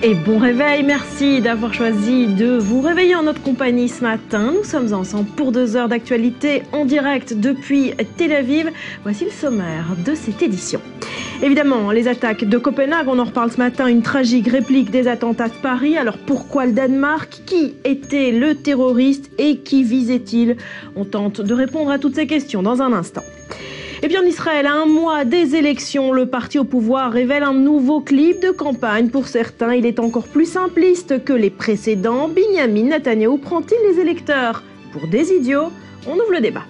Et bon réveil, merci d'avoir choisi de vous réveiller en notre compagnie ce matin. Nous sommes ensemble pour 2 heures d'actualité en direct depuis Tel Aviv. Voici le sommaire de cette édition. Évidemment, les attaques de Copenhague, on en reparle ce matin, une tragique réplique des attentats de Paris. Alors pourquoi le Danemark? Qui était le terroriste et qui visait-il? On tente de répondre à toutes ces questions dans un instant. Et puis en Israël, à un mois des élections, le parti au pouvoir révèle un nouveau clip de campagne. Pour certains, il est encore plus simpliste que les précédents. Binyamin Netanyahou prend-il les électeurs pour des idiots? On ouvre le débat.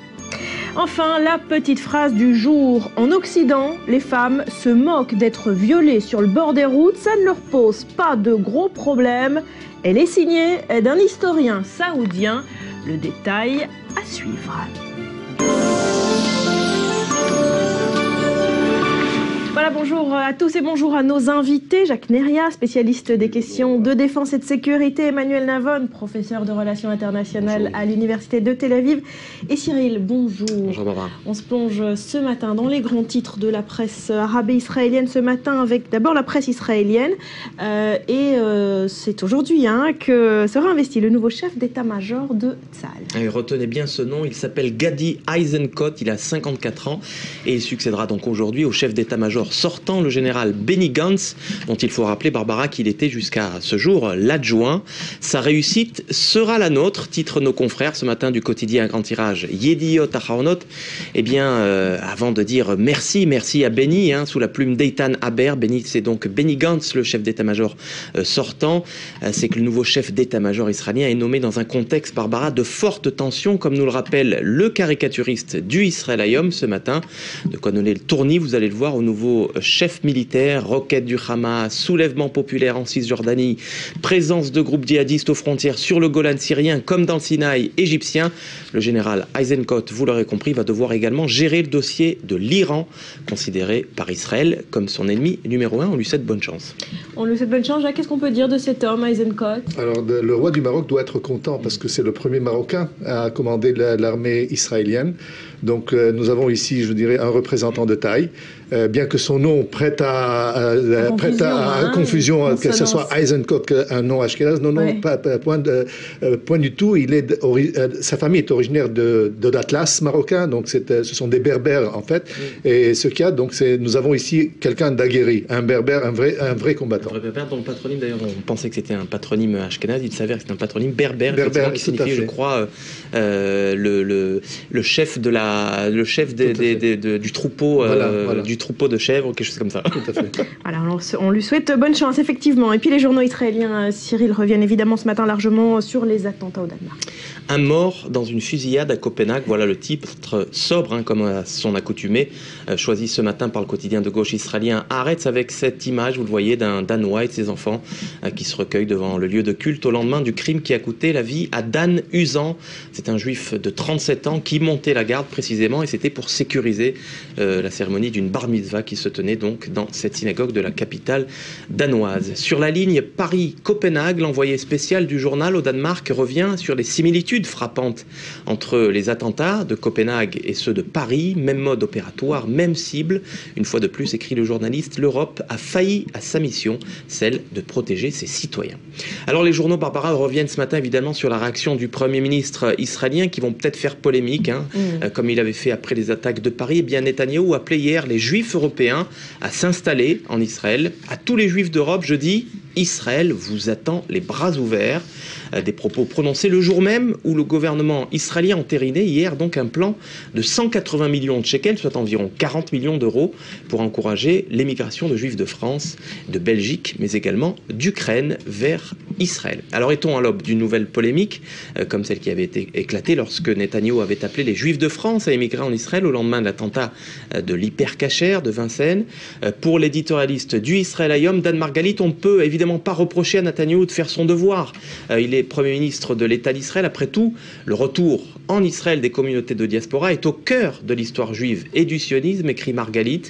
Enfin, la petite phrase du jour. En Occident, les femmes se moquent d'être violées sur le bord des routes. Ça ne leur pose pas de gros problèmes. Elle est signée d'un historien saoudien. Le détail à suivre. Voilà, bonjour à tous et bonjour à nos invités. Jacques Neria, spécialiste des questions de défense et de sécurité. Emmanuel Navon, professeur de relations internationales à l'Université de Tel Aviv. Et Cyril, bonjour. Bonjour Barbara. On se plonge ce matin dans les grands titres de la presse arabe et israélienne ce matin avec d'abord la presse israélienne. C'est aujourd'hui que sera investi le nouveau chef d'état-major de Tzahal. Et retenez bien ce nom, il s'appelle Gadi Eisenkot, il a 54 ans et il succédera donc aujourd'hui au chef d'état-major sortant, le général Benny Gantz, dont il faut rappeler, Barbara, qu'il était jusqu'à ce jour l'adjoint. Sa réussite sera la nôtre, titre nos confrères ce matin du quotidien à grand tirage Yediot Ahronot. Eh bien, avant de dire merci à Benny, sous la plume d'Eitan Haber, Benny, c'est donc Benny Gantz, le chef d'état-major sortant, c'est que le nouveau chef d'état-major israélien est nommé dans un contexte, Barbara, de forte tension, comme nous le rappelle le caricaturiste du Israël Hayom ce matin. De quoi donner le tournis, vous allez le voir, au nouveau chef militaire, roquette du Hamas, soulèvement populaire en Cisjordanie, présence de groupes djihadistes aux frontières sur le Golan syrien comme dans le Sinaï égyptien. Le général Eisenkot, vous l'aurez compris, va devoir également gérer le dossier de l'Iran, considéré par Israël comme son ennemi numéro 1. On lui souhaite bonne chance. On lui souhaite bonne chance. Jacques, qu'est-ce qu'on peut dire de cet homme, Eisenkot? Alors, le roi du Maroc doit être content parce que c'est le premier Marocain à commander l'armée israélienne. Donc, nous avons ici, je dirais, un représentant de taille. Bien que son nom prête à confusion, que ce soit Eisenkot qu'un nom ashkénaze, non, pas point du tout. Sa famille est originaire de l'Atlas marocain, donc ce sont des berbères en fait. Et ce qu'il y a, donc, nous avons ici quelqu'un d'aguerri, un berbère, un vrai combattant. Un vrai berbère dont le patronyme, d'ailleurs, on pensait que c'était un patronyme ashkénaze, il s'avère que c'est un patronyme berbère qui signifie, je crois, le chef du troupeau. Du troupeau de chèvres, quelque chose comme ça. Tout à fait. Voilà, on lui souhaite bonne chance, effectivement. Et puis les journaux israéliens, Cyril, reviennent évidemment ce matin largement sur les attentats au Danemark. Un mort dans une fusillade à Copenhague, voilà le titre sobre, comme à son accoutumée, choisi ce matin par le quotidien de gauche israélien Haaretz, avec cette image, vous le voyez, d'un Danois et de ses enfants qui se recueillent devant le lieu de culte au lendemain du crime qui a coûté la vie à Dan Uzan. C'est un juif de 37 ans qui montait la garde précisément, et c'était pour sécuriser la cérémonie d'une bar mitzvah qui se tenait donc dans cette synagogue de la capitale danoise. Sur la ligne Paris-Copenhague, l'envoyé spécial du journal au Danemark revient sur les similitudes frappantes entre les attentats de Copenhague et ceux de Paris. Même mode opératoire, même cible. Une fois de plus, écrit le journaliste, l'Europe a failli à sa mission, celle de protéger ses citoyens. Alors les journaux, Barbara, reviennent ce matin évidemment sur la réaction du Premier ministre israélien, qui vont peut-être faire polémique, comme il avait fait après les attaques de Paris. Eh bien, Netanyahou appelait hier les Juifs européens à s'installer en Israël. À tous les Juifs d'Europe, je dis, Israël vous attend les bras ouverts. Des propos prononcés le jour même où le gouvernement israélien entérinait hier donc un plan de 180 millions de shekels, soit environ 40 millions d'euros, pour encourager l'émigration de Juifs de France, de Belgique, mais également d'Ukraine vers Israël. Alors est-on à l'aube d'une nouvelle polémique, comme celle qui avait été éclatée lorsque Netanyahou avait appelé les Juifs de France à émigrer en Israël au lendemain de l'attentat de l'hypercacher de Vincennes. Pour l'éditorialiste du Israël Hayom, Dan Margalit, on ne peut évidemment pas reprocher à Netanyahou de faire son devoir. Il est Premier ministre de l'État d'Israël. Après tout, le retour en Israël des communautés de diaspora est au cœur de l'histoire juive et du sionisme, écrit Margalit.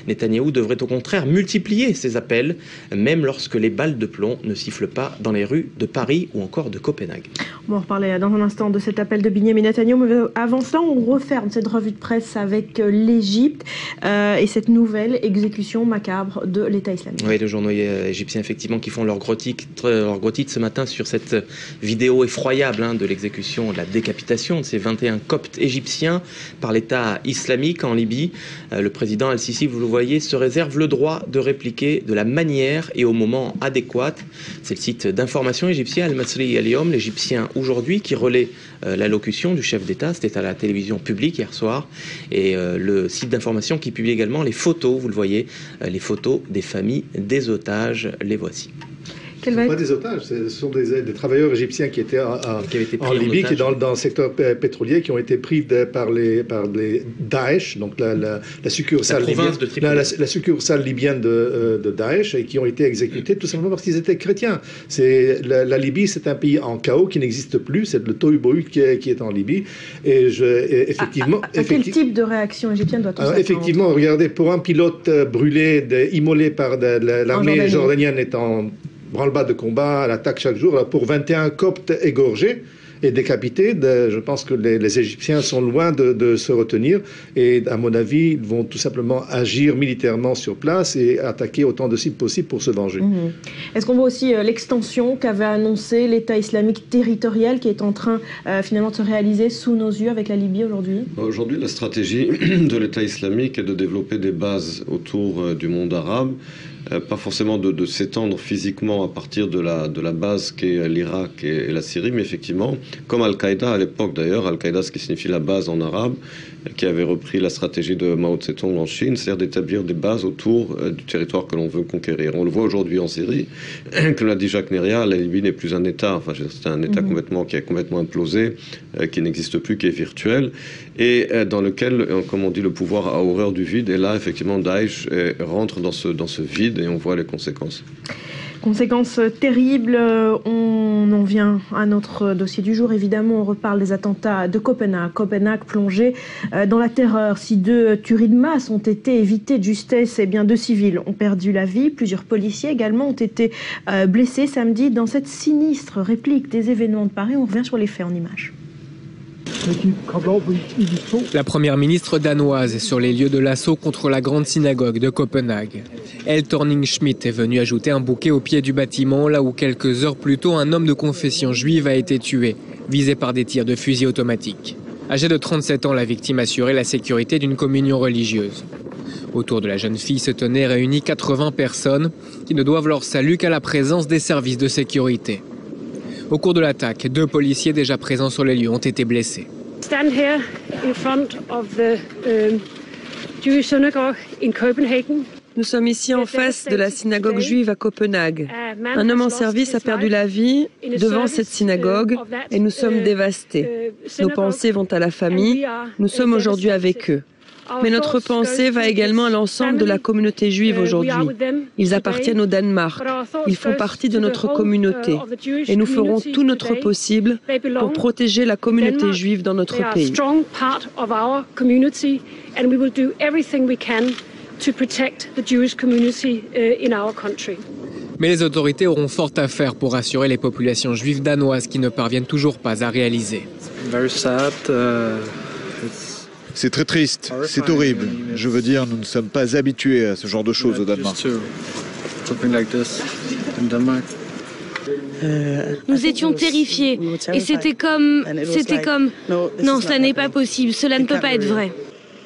Netanyahou devrait au contraire multiplier ses appels, même lorsque les balles de plomb ne sifflent pas dans les rues de Paris ou encore de Copenhague. On va reparler dans un instant de cet appel de Benyamin Netanyahou, mais avant cela, on referme cette revue de presse avec l'Égypte et cette nouvelle exécution macabre de l'État islamique. Oui, les journaux égyptiens, effectivement, qui font leur gros titre ce matin sur cette vidéo effroyable de l'exécution, de la décapitation de ces 21 coptes égyptiens par l'État islamique en Libye. Le président Al-Sisi, vous le voyez, se réserve le droit de répliquer de la manière et au moment adéquat. C'est le site d'information égyptien Al-Masri Al-Yom, l'Égyptien aujourd'hui, qui relaie l'allocution du chef d'État. C'était à la télévision publique hier soir. Et le site d'information qui publie également les photos, vous le voyez, les photos des familles des otages. Les voici. Ce ne sont pas des otages, ce sont des travailleurs égyptiens qui étaient en Libye, qui dans le secteur pétrolier, qui ont été pris par les Daesh, donc la succursale libyenne, la succursale libyenne de Daesh, et qui ont été exécutés tout simplement parce qu'ils étaient chrétiens. La Libye, c'est un pays en chaos qui n'existe plus, c'est le tohu-bohu qui est en Libye. Et effectivement, quel type de réaction égyptienne doit-on s'attendre ? Effectivement, regardez, pour un pilote brûlé, immolé par l'armée jordanienne étant branle-bas de combat, à l'attaque chaque jour, pour 21 coptes égorgés et décapités. Je pense que les Égyptiens sont loin de se retenir et, à mon avis, ils vont tout simplement agir militairement sur place et attaquer autant de cibles possibles pour se venger. Est-ce qu'on voit aussi l'extension qu'avait annoncé l'État islamique territorial qui est en train finalement de se réaliser sous nos yeux avec la Libye aujourd'hui ? Aujourd'hui, la stratégie de l'État islamique est de développer des bases autour du monde arabe. Pas forcément de s'étendre physiquement à partir de la base qu'est l'Irak et la Syrie, mais effectivement, comme Al-Qaïda à l'époque d'ailleurs, Al-Qaïda, ce qui signifie la base en arabe, qui avait repris la stratégie de Mao Tse-tung en Chine, c'est-à-dire d'établir des bases autour du territoire que l'on veut conquérir. On le voit aujourd'hui en Syrie, comme l'a dit Jacques Neria, la Libye n'est plus un État, enfin c'est un État qui a complètement implosé, qui n'existe plus, qui est virtuel, et dans lequel, comme on dit, le pouvoir a horreur du vide, et là effectivement Daesh rentre dans ce vide, et on voit les conséquences. Conséquences terribles, on en vient à notre dossier du jour. Évidemment, on reparle des attentats de Copenhague. Copenhague plongé dans la terreur. Si 2 tueries de masse ont été évitées de justesse, 2 civils ont perdu la vie. Plusieurs policiers également ont été blessés samedi dans cette sinistre réplique des événements de Paris. On revient sur les faits en images. La première ministre danoise est sur les lieux de l'assaut contre la grande synagogue de Copenhague. Elle Thorning-Schmidt est venue ajouter un bouquet au pied du bâtiment, là où quelques heures plus tôt, un homme de confession juive a été tué, visé par des tirs de fusil automatique. Âgée de 37 ans, la victime assurait la sécurité d'une communion religieuse. Autour de la jeune fille se tenaient réunies 80 personnes qui ne doivent leur salut qu'à la présence des services de sécurité. Au cours de l'attaque, 2 policiers déjà présents sur les lieux ont été blessés. Stand here in front of the Jewish synagogue in Copenhagen. Nous sommes ici en face de la synagogue juive à Copenhague. Un homme en service a perdu la vie devant cette synagogue et nous sommes dévastés. Nos pensées vont à la famille. Nous sommes aujourd'hui avec eux. Mais notre pensée va également à l'ensemble de la communauté juive aujourd'hui. Ils appartiennent au Danemark. Ils font partie de notre communauté. Et nous ferons tout notre possible pour protéger la communauté juive dans notre pays. Mais les autorités auront fort à faire pour rassurer les populations juives danoises qui ne parviennent toujours pas à réaliser. C'est très triste, c'est horrible. Je veux dire, nous ne sommes pas habitués à ce genre de choses au Danemark. Nous étions terrifiés et c'était comme... Non, cela n'est pas possible, cela ne peut pas être vrai.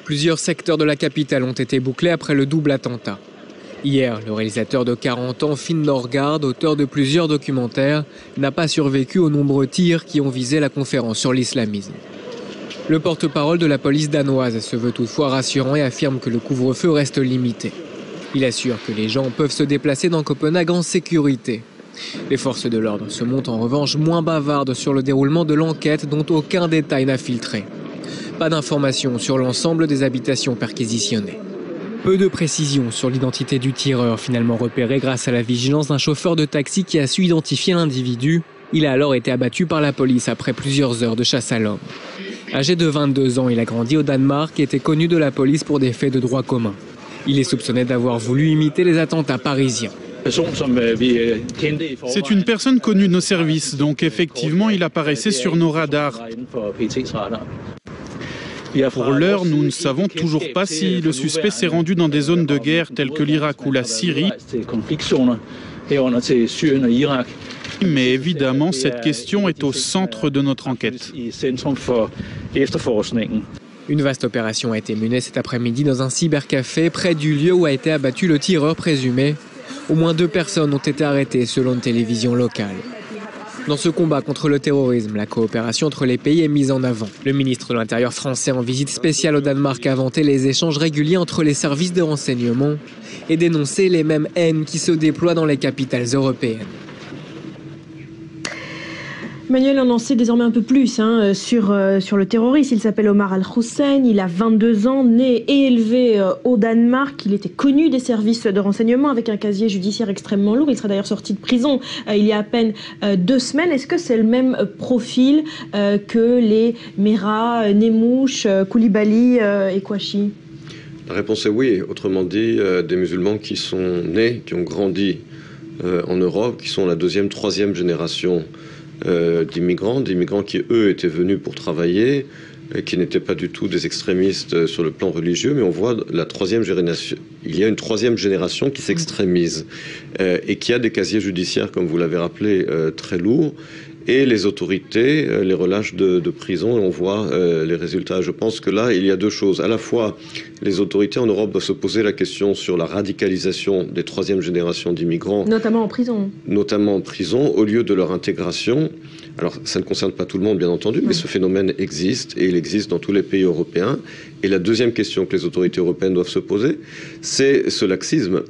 Plusieurs secteurs de la capitale ont été bouclés après le double attentat. Hier, le réalisateur de 40 ans, Finn Norgard, auteur de plusieurs documentaires, n'a pas survécu aux nombreux tirs qui ont visé la conférence sur l'islamisme. Le porte-parole de la police danoise se veut toutefois rassurant et affirme que le couvre-feu reste limité. Il assure que les gens peuvent se déplacer dans Copenhague en sécurité. Les forces de l'ordre se montrent en revanche moins bavardes sur le déroulement de l'enquête dont aucun détail n'a filtré. Pas d'informations sur l'ensemble des habitations perquisitionnées. Peu de précisions sur l'identité du tireur finalement repéré grâce à la vigilance d'un chauffeur de taxi qui a su identifier l'individu Il a alors été abattu par la police après plusieurs heures de chasse à l'homme. Âgé de 22 ans, il a grandi au Danemark et était connu de la police pour des faits de droit commun. Il est soupçonné d'avoir voulu imiter les attentats parisiens. C'est une personne connue de nos services, donc effectivement il apparaissait sur nos radars. Pour l'heure, nous ne savons toujours pas si le suspect s'est rendu dans des zones de guerre telles que l'Irak ou la Syrie. Mais évidemment, cette question est au centre de notre enquête. Une vaste opération a été menée cet après-midi dans un cybercafé près du lieu où a été abattu le tireur présumé. Au moins 2 personnes ont été arrêtées selon une télévision locale. Dans ce combat contre le terrorisme, la coopération entre les pays est mise en avant. Le ministre de l'Intérieur français en visite spéciale au Danemark a vanté les échanges réguliers entre les services de renseignement et dénoncé les mêmes haines qui se déploient dans les capitales européennes. Manuel, on en sait désormais un peu plus sur le terroriste. Il s'appelle Omar Al-Hussein, il a 22 ans, né et élevé au Danemark. Il était connu des services de renseignement avec un casier judiciaire extrêmement lourd. Il sera d'ailleurs sorti de prison il y a à peine 2 semaines. Est-ce que c'est le même profil que les Merah, Nemouche, Koulibaly et Kouachi ? La réponse est oui. Autrement dit, des musulmans qui sont nés, qui ont grandi en Europe, qui sont la 2e, 3e génération d'immigrants qui eux étaient venus pour travailler, qui n'étaient pas du tout des extrémistes sur le plan religieux, mais on voit la 3e génération. Il y a une 3e génération qui s'extrémise et qui a des casiers judiciaires, comme vous l'avez rappelé, très lourds. Et les autorités les relâchent de prison et on voit les résultats. Je pense que là, il y a 2 choses. À la fois, les autorités en Europe doivent se poser la question sur la radicalisation des 3e générations d'immigrants. Notamment en prison. Notamment en prison, au lieu de leur intégration. Alors, ça ne concerne pas tout le monde, bien entendu, mais ce phénomène existe et il existe dans tous les pays européens. Et la 2e question que les autorités européennes doivent se poser, c'est ce laxisme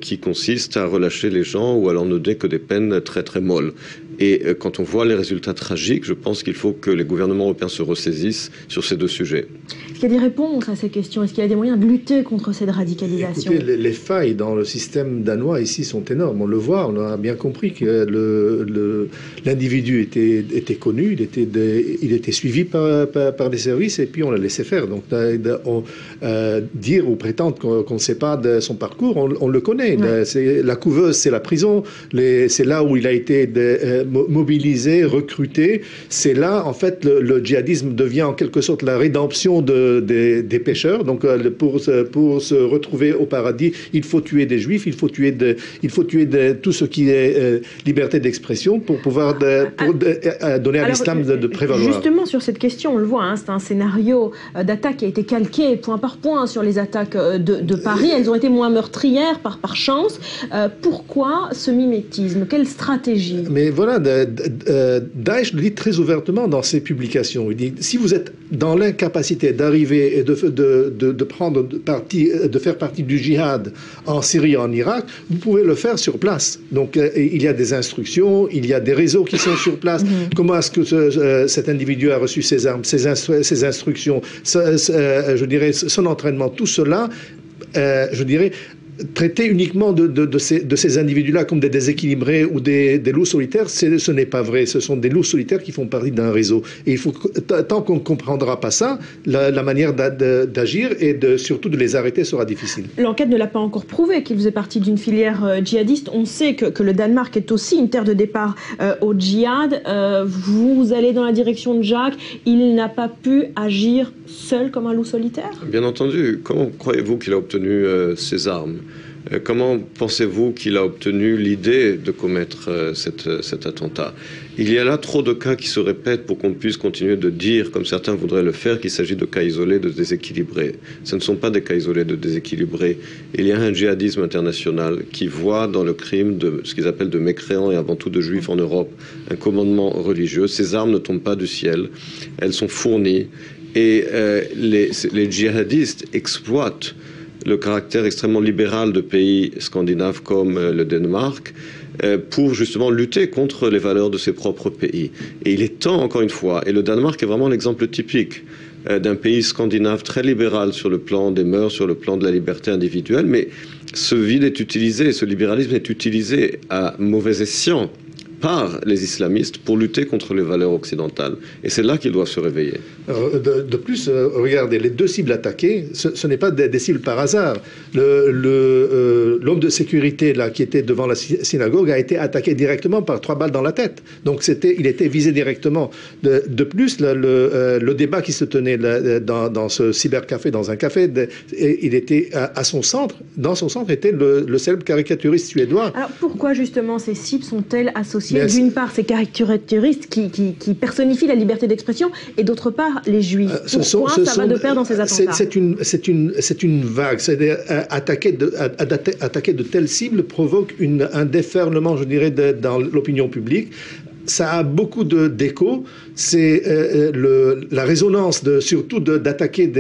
qui consiste à relâcher les gens ou à leur donner que des peines très très molles. Et quand on voit les résultats tragiques, je pense qu'il faut que les gouvernements européens se ressaisissent sur ces 2 sujets. Est-ce qu'il y a des réponses à ces questions? Est-ce qu'il y a des moyens de lutter contre cette radicalisation? Écoutez, les failles dans le système danois ici sont énormes. On le voit, on a bien compris que l'individu était connu, il était suivi par des services et puis on l'a laissé faire. Donc dire ou prétendre qu'on ne sait pas de son parcours, on le connaît. Ouais. La couveuse, c'est la prison. C'est là où il a été mobilisé, recruté. C'est là, en fait, le djihadisme devient en quelque sorte la rédemption des pécheurs. Donc, pour se retrouver au paradis, il faut tuer des juifs, il faut tuer tout ce qui est liberté d'expression pour pouvoir donner à l'islam de prévaloir. Justement, sur cette question, on le voit, c'est un scénario d'attaque qui a été calqué point par point sur les attaques de Paris. Elles ont été moins meurtrières par chance. Pourquoi ce mimétisme? Quelle stratégie? Mais voilà, Daesh le dit très ouvertement dans ses publications. Il dit, si vous êtes dans l'incapacité d'arriver et de faire partie du djihad en Syrie et en Irak, vous pouvez le faire sur place. Donc il y a des instructions, il y a des réseaux qui sont sur place. Comment est-ce que cet individu a reçu ses armes, ses instructions, je dirais son entraînement, tout cela, je dirais, traiter uniquement de ces individus-là comme des déséquilibrés ou des loups solitaires, ce n'est pas vrai. Ce sont des loups solitaires qui font partie d'un réseau. Et il faut, tant qu'on ne comprendra pas ça, la manière d'agir et surtout de les arrêter sera difficile. L'enquête ne l'a pas encore prouvé qu'il faisait partie d'une filière djihadiste. On sait que le Danemark est aussi une terre de départ au djihad. Vous allez dans la direction de Jacques. Il n'a pas pu agir seul comme un loup solitaire? Bien entendu. Comment croyez-vous qu'il a obtenu ces armes? Comment pensez-vous qu'il a obtenu l'idée de commettre cet attentat? Il y a là trop de cas qui se répètent pour qu'on puisse continuer de dire, comme certains voudraient le faire, qu'il s'agit de cas isolés de déséquilibrés. Ce ne sont pas des cas isolés de déséquilibrés. Il y a un djihadisme international qui voit dans le crime de ce qu'ils appellent de mécréants et avant tout de juifs en Europe un commandement religieux. Ces armes ne tombent pas du ciel, elles sont fournies et les djihadistes exploitent le caractère extrêmement libéral de pays scandinaves comme le Danemark pour justement lutter contre les valeurs de ses propres pays. Et il est temps, encore une fois, et le Danemark est vraiment l'exemple typique d'un pays scandinave très libéral sur le plan des mœurs, sur le plan de la liberté individuelle, mais ce vide est utilisé, ce libéralisme est utilisé à mauvais escient par les islamistes pour lutter contre les valeurs occidentales. Et c'est là qu'ils doivent se réveiller. De plus, regardez, les 2 cibles attaquées, ce n'est pas des cibles par hasard. L'homme de sécurité là, qui était devant la synagogue a été attaqué directement par 3 balles dans la tête. Donc il était visé directement. De plus, le débat qui se tenait dans ce cybercafé, dans un café, il était à son centre. Dans son centre était le célèbre caricaturiste suédois. Alors pourquoi justement ces cibles sont-elles associées d'une part ces caricaturistes qui personnifient la liberté d'expression et d'autre part les juifs? Pourquoi ça va de pair dans ces attentats? C'est une vague. Attaquer de telles cibles provoque un déferlement, je dirais, dans l'opinion publique. Ça a beaucoup d'écho. C'est la résonance, surtout d'attaquer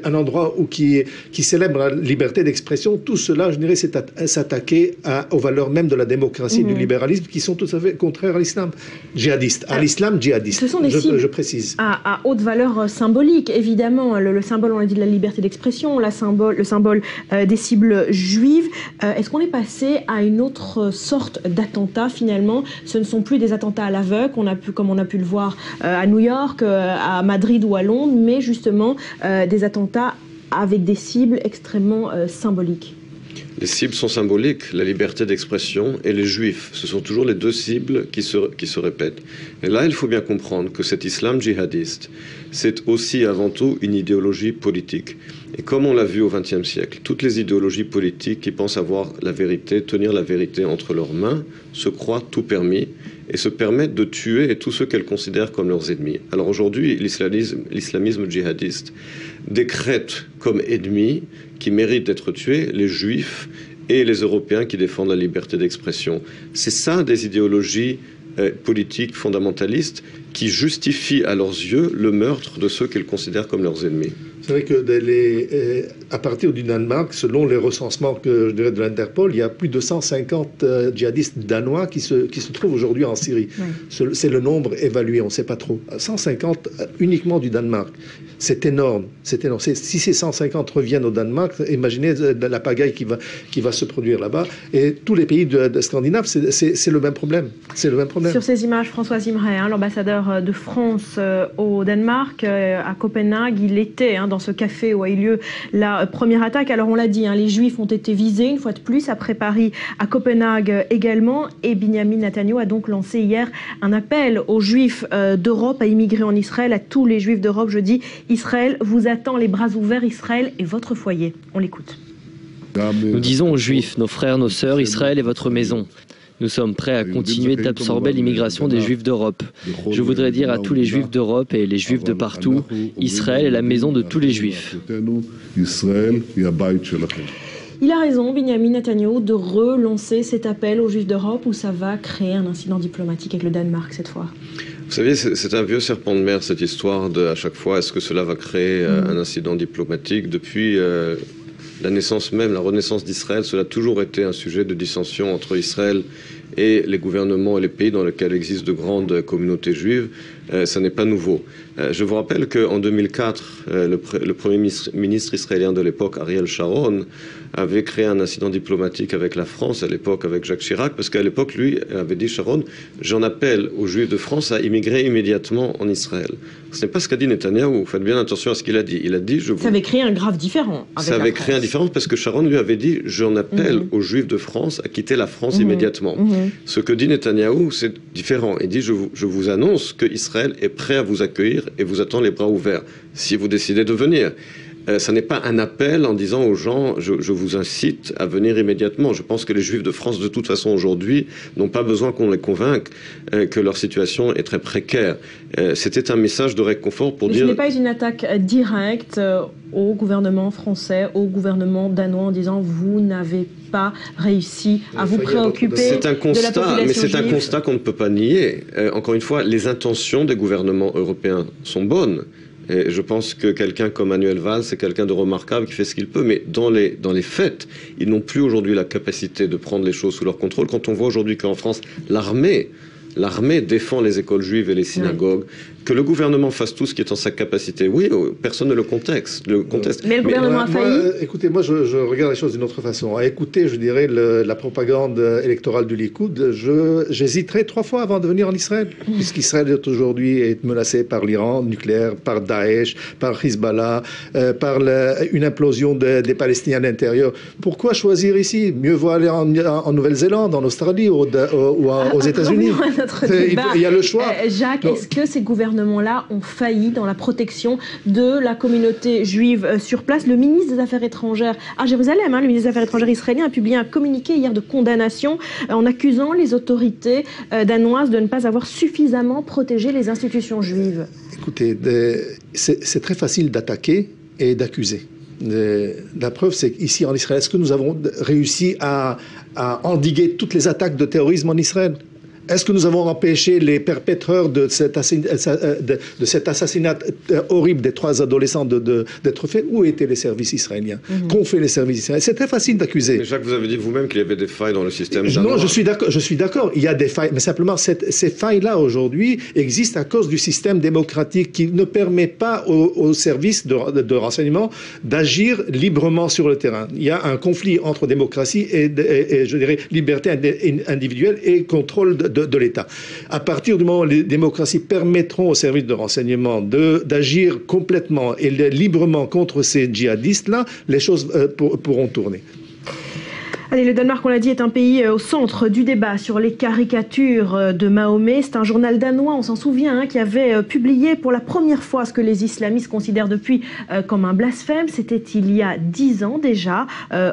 un endroit qui célèbre la liberté d'expression. Tout cela, je dirais, c'est s'attaquer aux valeurs même de la démocratie, du libéralisme, qui sont tout à fait contraires à l'islam djihadiste. À l'islam djihadiste, ce sont des cibles je précise. À haute valeur symbolique, évidemment. Le symbole, on l'a dit, de la liberté d'expression, le symbole des cibles juives. Est-ce qu'on est passé à une autre sorte d'attentat, finalement? Ce ne sont plus des attentats à l'aveugle, comme on a pu le voir à New York, à Madrid ou à Londres, mais justement des attentats avec des cibles extrêmement symboliques. Les cibles sont symboliques, la liberté d'expression et les juifs. Ce sont toujours les 2 cibles qui se répètent. Et là, il faut bien comprendre que cet islam djihadiste, c'est aussi avant tout une idéologie politique. Et comme on l'a vu au XXe siècle, toutes les idéologies politiques qui pensent avoir la vérité, tenir la vérité entre leurs mains, se croient tout permis et se permettent de tuer tous ceux qu'elles considèrent comme leurs ennemis. Alors aujourd'hui, l'islamisme djihadiste décrète comme ennemis qui méritent d'être tués les juifs et les Européens qui défendent la liberté d'expression. C'est ça des idéologies politiques fondamentalistes qui justifient à leurs yeux le meurtre de ceux qu'ils considèrent comme leurs ennemis. C'est vrai que à partir du Danemark, selon les recensements je dirais de l'Interpol, il y a plus de 150 djihadistes danois qui se trouvent aujourd'hui en Syrie. Oui. C'est le nombre évalué, on ne sait pas trop. 150 uniquement du Danemark. C'est énorme. Si ces 150 reviennent au Danemark, imaginez la pagaille qui va se produire là-bas. Et tous les pays de Scandinave, c'est le même problème. C'est le même problème. Sur ces images, François Imre, l'ambassadeur de France au Danemark, à Copenhague, il était dans ce café où a eu lieu la première attaque. Alors on l'a dit, les Juifs ont été visés une fois de plus, après Paris, à Copenhague également. Et Benjamin Netanyahu a donc lancé hier un appel aux Juifs d'Europe à immigrer en Israël, à tous les Juifs d'Europe. Je dis, Israël vous attend les bras ouverts, Israël est votre foyer. On l'écoute. Nous disons aux Juifs, nos frères, nos sœurs, Israël est votre maison. Nous sommes prêts à continuer d'absorber l'immigration des Juifs d'Europe. Je voudrais dire à tous les Juifs d'Europe et les Juifs de partout, Israël est la maison de tous les Juifs. Il a raison, Benjamin Netanyahu, de relancer cet appel aux Juifs d'Europe où ça va créer un incident diplomatique avec le Danemark cette fois. Vous savez, c'est un vieux serpent de mer, cette histoire de, à chaque fois, est-ce que cela va créer un incident diplomatique? Depuis la naissance même, la renaissance d'Israël, cela a toujours été un sujet de dissension entre Israël et les gouvernements et les pays dans lesquels existent de grandes communautés juives. Ça n'est pas nouveau. Je vous rappelle qu'en 2004, le premier ministre israélien de l'époque, Ariel Sharon, avait créé un incident diplomatique avec la France, à l'époque avec Jacques Chirac, parce qu'à l'époque, lui avait dit, Sharon, j'en appelle aux Juifs de France à immigrer immédiatement en Israël. Ce n'est pas ce qu'a dit Netanyahou. Faites bien attention à ce qu'il a dit. Il a dit, ça avait créé un grave différend. Ça avait créé un différend parce que Sharon lui avait dit, j'en appelle aux Juifs de France à quitter la France immédiatement. Ce que dit Netanyahou, c'est différent. Il dit, je vous annonce que Israël est prêt à vous accueillir et vous attend les bras ouverts si vous décidez de venir. Ça n'est pas un appel en disant aux gens je vous incite à venir immédiatement. Je pense que les Juifs de France, de toute façon, aujourd'hui, n'ont pas besoin qu'on les convainque que leur situation est très précaire. C'était un message de réconfort pour dire... Ce n'est pas une attaque directe au gouvernement français, au gouvernement danois, en disant vous n'avez pas réussi à vous préoccuper de la population mais c'est un juive. constat qu'on ne peut pas nier. Encore une fois, les intentions des gouvernements européens sont bonnes. Et je pense que quelqu'un comme Manuel Valls, c'est quelqu'un de remarquable qui fait ce qu'il peut, mais dans les faits, ils n'ont plus aujourd'hui la capacité de prendre les choses sous leur contrôle. Quand on voit aujourd'hui qu'en France, l'armée l'armée défend les écoles juives et les synagogues, que le gouvernement fasse tout ce qui est en sa capacité. Oui, personne ne le conteste. Mais le gouvernement a failli. Écoutez, moi, je regarde les choses d'une autre façon. À écouter, je dirais, la propagande électorale du Likoud, j'hésiterai 3 fois avant de venir en Israël, puisqu'Israël aujourd'hui est menacé par l'Iran nucléaire, par Daesh, par Hezbollah, par une implosion des Palestiniens à l'intérieur. Pourquoi choisir ici? Mieux vaut aller en Nouvelle-Zélande, en Australie ou aux États-Unis. Il y a le choix. Jacques, est-ce que ces gouvernements-là ont failli dans la protection de la communauté juive sur place? Le ministre des Affaires étrangères à Jérusalem, le ministre des Affaires étrangères israélien, a publié un communiqué hier de condamnation en accusant les autorités danoises de ne pas avoir suffisamment protégé les institutions juives. Écoutez, c'est très facile d'attaquer et d'accuser. La preuve, c'est qu'ici en Israël, est-ce que nous avons réussi à endiguer toutes les attaques de terrorisme en Israël? Est-ce que nous avons empêché les perpétreurs de cet assassinat horrible des 3 adolescents d'être faits? Où étaient les services israéliens? Qu'ont fait les services israéliens? C'est très facile d'accuser. Mais Jacques, vous avez dit vous-même qu'il y avait des failles dans le système. Non, je suis d'accord. Il y a des failles, mais simplement ces failles-là aujourd'hui existent à cause du système démocratique qui ne permet pas aux services de renseignement d'agir librement sur le terrain. Il y a un conflit entre démocratie et je dirais liberté individuelle et contrôle de l'État. À partir du moment où les démocraties permettront aux services de renseignement d'agir complètement et librement contre ces djihadistes-là, les choses pourront tourner. Allez, le Danemark, on l'a dit, est un pays au centre du débat sur les caricatures de Mahomet. C'est un journal danois, on s'en souvient, qui avait publié pour la première fois ce que les islamistes considèrent depuis comme un blasphème. C'était il y a 10 ans déjà,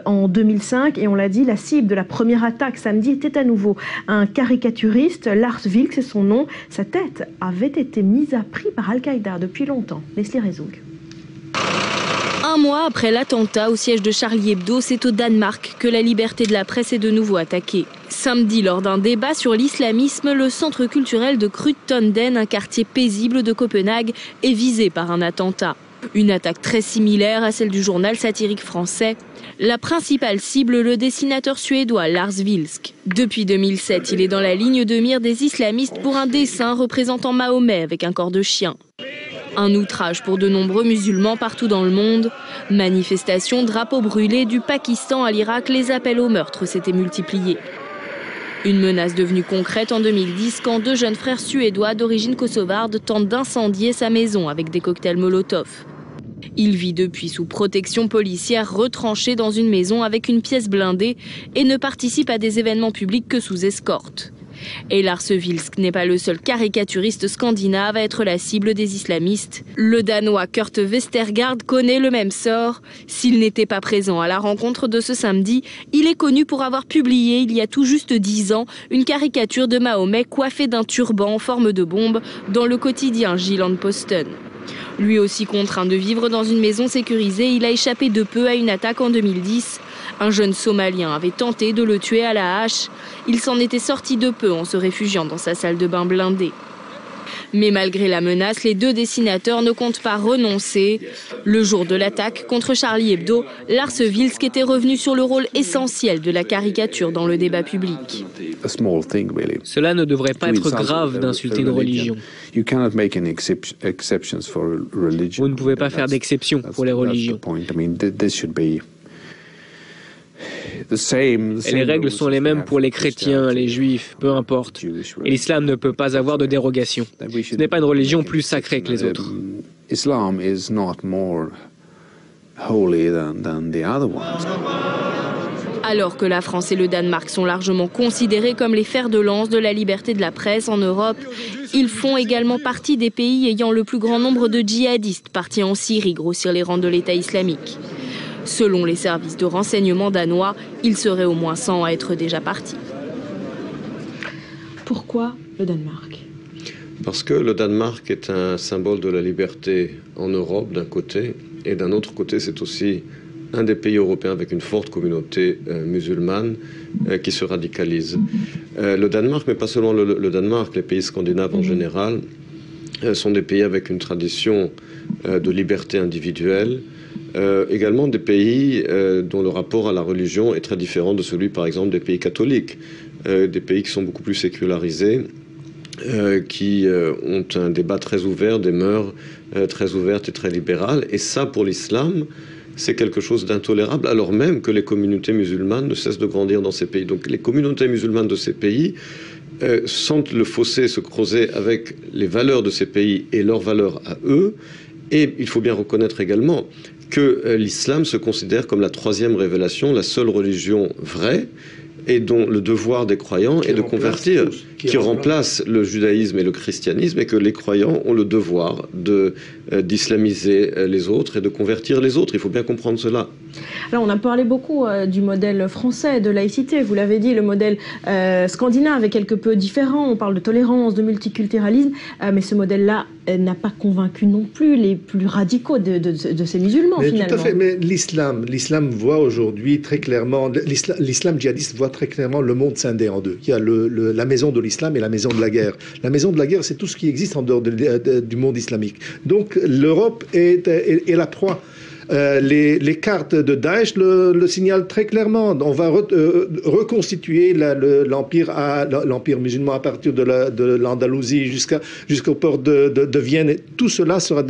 en 2005. Et on l'a dit, la cible de la première attaque samedi était à nouveau un caricaturiste, Lars Vilks, c'est son nom. Sa tête avait été mise à prix par Al-Qaïda depuis longtemps. Leslie Rezoug. Un mois après l'attentat au siège de Charlie Hebdo, c'est au Danemark que la liberté de la presse est de nouveau attaquée. Samedi, lors d'un débat sur l'islamisme, le centre culturel de Krudtønden, un quartier paisible de Copenhague, est visé par un attentat. Une attaque très similaire à celle du journal satirique français. La principale cible, le dessinateur suédois Lars Vilks. Depuis 2007, il est dans la ligne de mire des islamistes pour un dessin représentant Mahomet avec un corps de chien. Un outrage pour de nombreux musulmans partout dans le monde. Manifestations, drapeaux brûlés, du Pakistan à l'Irak, les appels au meurtre s'étaient multipliés. Une menace devenue concrète en 2010 quand 2 jeunes frères suédois d'origine kosovarde tentent d'incendier sa maison avec des cocktails Molotov. Il vit depuis sous protection policière, retranché dans une maison avec une pièce blindée et ne participe à des événements publics que sous escorte. Et Lars Vilks n'est pas le seul caricaturiste scandinave à être la cible des islamistes. Le Danois Kurt Vestergaard connaît le même sort. S'il n'était pas présent à la rencontre de ce samedi, il est connu pour avoir publié il y a tout juste 10 ans une caricature de Mahomet coiffé d'un turban en forme de bombe dans le quotidien Jyllands-Posten. Lui aussi contraint de vivre dans une maison sécurisée, il a échappé de peu à une attaque en 2010. Un jeune Somalien avait tenté de le tuer à la hache. Il s'en était sorti de peu en se réfugiant dans sa salle de bain blindée. Mais malgré la menace, les 2 dessinateurs ne comptent pas renoncer. Le jour de l'attaque contre Charlie Hebdo, Lars Vilks était revenu sur le rôle essentiel de la caricature dans le débat public. Cela ne devrait pas être grave d'insulter une religion. Vous ne pouvez pas faire d'exception pour les religions. Et les règles sont les mêmes pour les chrétiens, les juifs, peu importe. Et l'islam ne peut pas avoir de dérogation. Ce n'est pas une religion plus sacrée que les autres. Alors que la France et le Danemark sont largement considérés comme les fers de lance de la liberté de la presse en Europe, ils font également partie des pays ayant le plus grand nombre de djihadistes partis en Syrie grossir les rangs de l'État islamique. Selon les services de renseignement danois, il serait au moins 100 à être déjà partis. Pourquoi le Danemark? Parce que le Danemark est un symbole de la liberté en Europe d'un côté, et d'un autre côté c'est aussi un des pays européens avec une forte communauté musulmane qui se radicalise. Le Danemark, mais pas seulement le Danemark, les pays scandinaves en général, sont des pays avec une tradition de liberté individuelle. Également des pays dont le rapport à la religion est très différent de celui, par exemple, des pays catholiques, des pays qui sont beaucoup plus sécularisés qui ont un débat très ouvert, des mœurs très ouvertes et très libérales. Et ça, pour l'islam, c'est quelque chose d'intolérable, alors même que les communautés musulmanes ne cessent de grandir dans ces pays. Donc les communautés musulmanes de ces pays sentent le fossé se creuser avec les valeurs de ces pays et leurs valeurs à eux. Et il faut bien reconnaître également que l'islam se considère comme la troisième révélation, la seule religion vraie, et dont le devoir des croyants est de convertir, qui remplace le judaïsme et le christianisme, et que les croyants ont le devoir d'islamiser les autres et de convertir les autres. Il faut bien comprendre cela. Alors on a parlé beaucoup du modèle français de laïcité, vous l'avez dit, le modèle scandinave est quelque peu différent, on parle de tolérance, de multiculturalisme, mais ce modèle-là n'a pas convaincu non plus les plus radicaux de ces musulmans, finalement. Tout à fait, mais l'islam voit aujourd'hui très clairement, l'islam djihadiste voit très clairement le monde scindé en deux. Il y a la maison de l'islam et la maison de la guerre. La maison de la guerre, c'est tout ce qui existe en dehors du monde islamique. Donc l'Europe est la proie. Les cartes de Daesh le signalent très clairement. On va reconstituer l'empire musulman à partir de l'Andalousie jusqu'au port de Vienne. Et tout cela sera...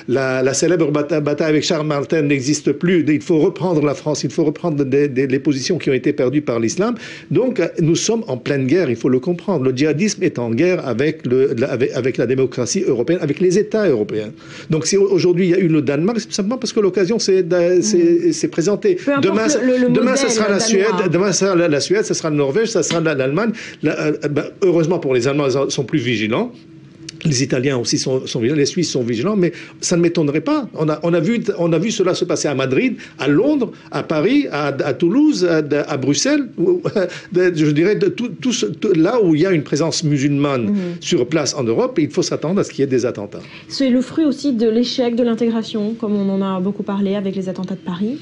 la célèbre bataille avec Charles Martel n'existe plus. Il faut reprendre la France, il faut reprendre les positions qui ont été perdues par l'islam. Donc nous sommes en pleine guerre, il faut le comprendre. Le djihadisme est en guerre avec la démocratie européenne, avec les États européens. Donc si aujourd'hui il y a eu le Danemark, c'est tout simplement parce que l'occasion s'est présentée. Demain, ça sera la Suède, demain, ça sera la Suède, ça sera la Norvège, ça sera l'Allemagne. Heureusement pour les Allemands, ils sont plus vigilants. Les Italiens aussi sont vigilants, les Suisses sont vigilants, mais ça ne m'étonnerait pas. On a vu cela se passer à Madrid, à Londres, à Paris, à Toulouse, à Bruxelles. Je dirais là où il y a une présence musulmane sur place en Europe, il faut s'attendre à ce qu'il y ait des attentats. C'est le fruit aussi de l'échec de l'intégration, comme on en a beaucoup parlé avec les attentats de Paris.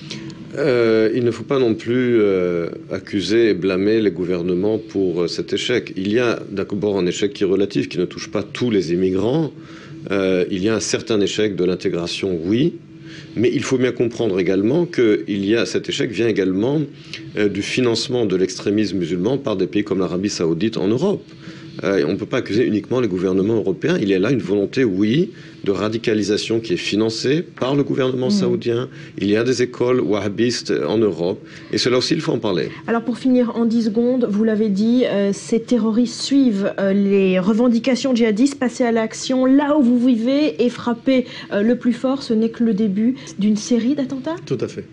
Il ne faut pas non plus accuser et blâmer les gouvernements pour cet échec. Il y a d'abord un échec qui est relatif, qui ne touche pas tous les immigrants. Il y a un certain échec de l'intégration, oui, mais il faut bien comprendre également que cet échec vient également du financement de l'extrémisme musulman par des pays comme l'Arabie saoudite en Europe. On ne peut pas accuser uniquement les gouvernements européens. Il y a là une volonté, oui, de radicalisation qui est financée par le gouvernement saoudien. Il y a des écoles wahhabistes en Europe. Et cela aussi, il faut en parler. Alors pour finir en 10 secondes, vous l'avez dit, ces terroristes suivent les revendications djihadistes, passer à l'action là où vous vivez et frapper le plus fort. Ce n'est que le début d'une série d'attentats ? Tout à fait.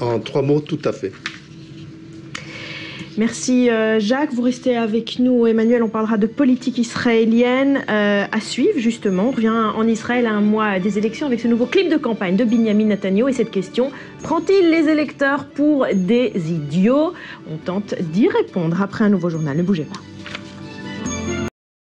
En 3 mots, tout à fait. Merci Jacques, vous restez avec nous. Emmanuel, on parlera de politique israélienne à suivre justement. On revient en Israël à un mois des élections avec ce nouveau clip de campagne de Binyamin Netanyahu et cette question: prend-il les électeurs pour des idiots? On tente d'y répondre après un nouveau journal, ne bougez pas.